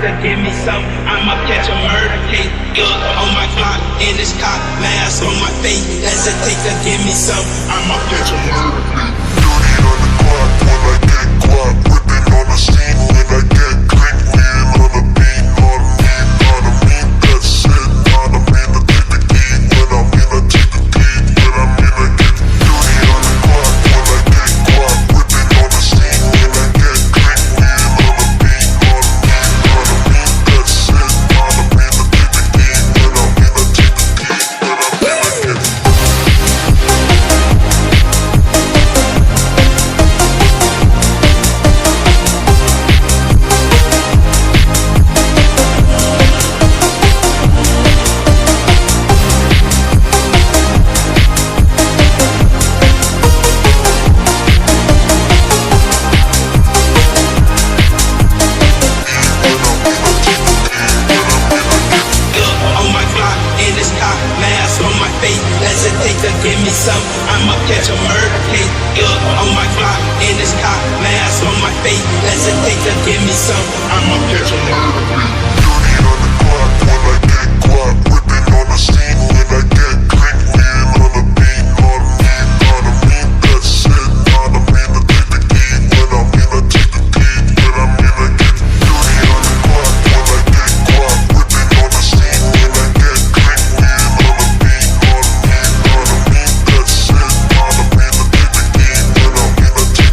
to give me some. I'ma catch a murder case. On my clock, in this cop, mask on my face. Hesitate to give me some. I'ma catch a murder case. Dirty on the clock when I get guap. Whipping on the scene when I get clean. Lean on the beat, on me, that's it. Not a mean to take the key. When I mean to take the key. When I mean to get dirty on the clock when I get guap. Whipping on the scene when I get clean. Lean on the beat, on me, that's it. Not a mean to take the key. When I mean to take the key. When I mean to get hesitate to give me some. I'ma catch a murder case. On my clock, in this cop, mask on my face. Hesitate to give me some. I'ma catch a murder case. dirty on the clock when I get guap. Whipping on the scene when I get clean. Lean on the beat, on me, that's it. Not a mean to take the key. When I mean to take the key. When I mean to get dirty on the clock when I get guap. Whipping on the scene when I get clean. Lean on the beat, on me, that's it. Not a mean to take the key. When I mean to take the key.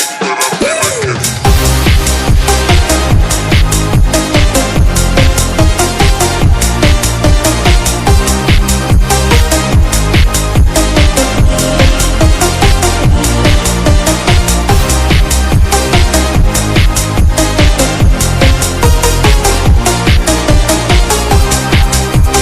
When I mean to get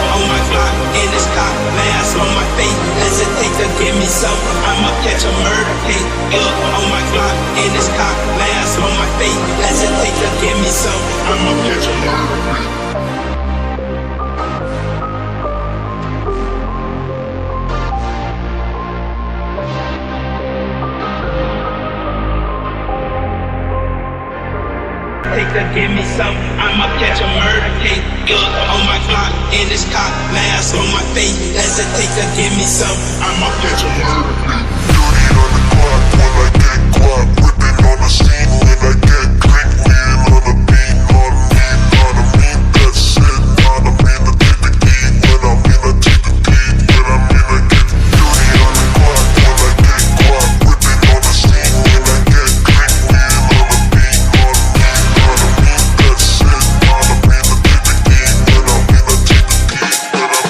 on my clock, in this cop, mask on my face. Hesitate to give me some. I'ma catch a murder case. On my clock, in this cop, mask on my face. Hesitate to give me some. I'ma catch a murder case. Take to give me some. I'ma catch a murder case. On my clock, in this cop, mask on my face. Hesitate to give me some. I'ma catch a murder case. dirty on the clock when I get guap. Whipping on the scene when I get clean. Lean on the beat, on me, that's it. Not a mean to take the key. When I mean to take the key. When I mean to get dirty on the clock when I get guap. Whipping on the scene when I get clean. Lean on the beat, on me, that's it. Not a mean to take the key. When I mean to take the key. When I mean to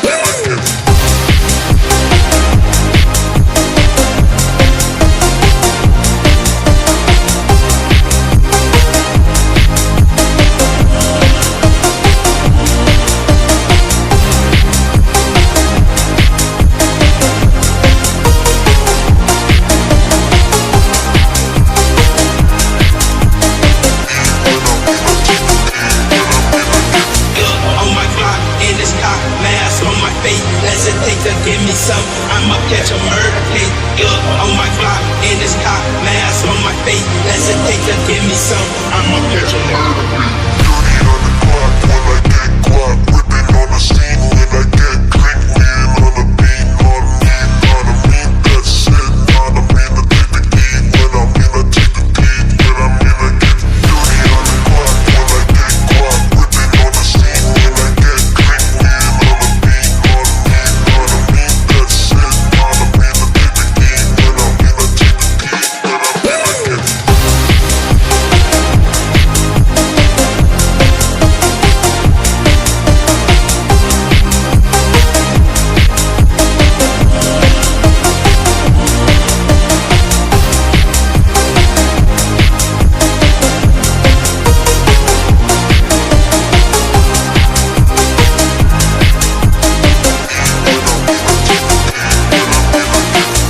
get on my clock, in this cop, mask on my face. Hesitate to give me some. I'ma catch a murder case. On my clock, in this cop, mask on my face. Hesitate to give me some. I'ma catch a murder case. dirty on the clock when I get guap. Whipping on the scene when I get clean. Lean on the beat, on me, that's it. Not a mean to take the key. When I mean to take the key. When I mean to get dirty on the clock when I get guap. Whipping on the scene when I get clean. Lean on the beat, on me, that's it. Not a mean to take the key. When I mean to take the key. When I mean to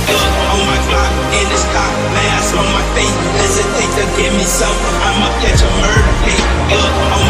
get on my clock, in this cop, mask on my face. Hesitate to give me some. I'ma catch a murder case. On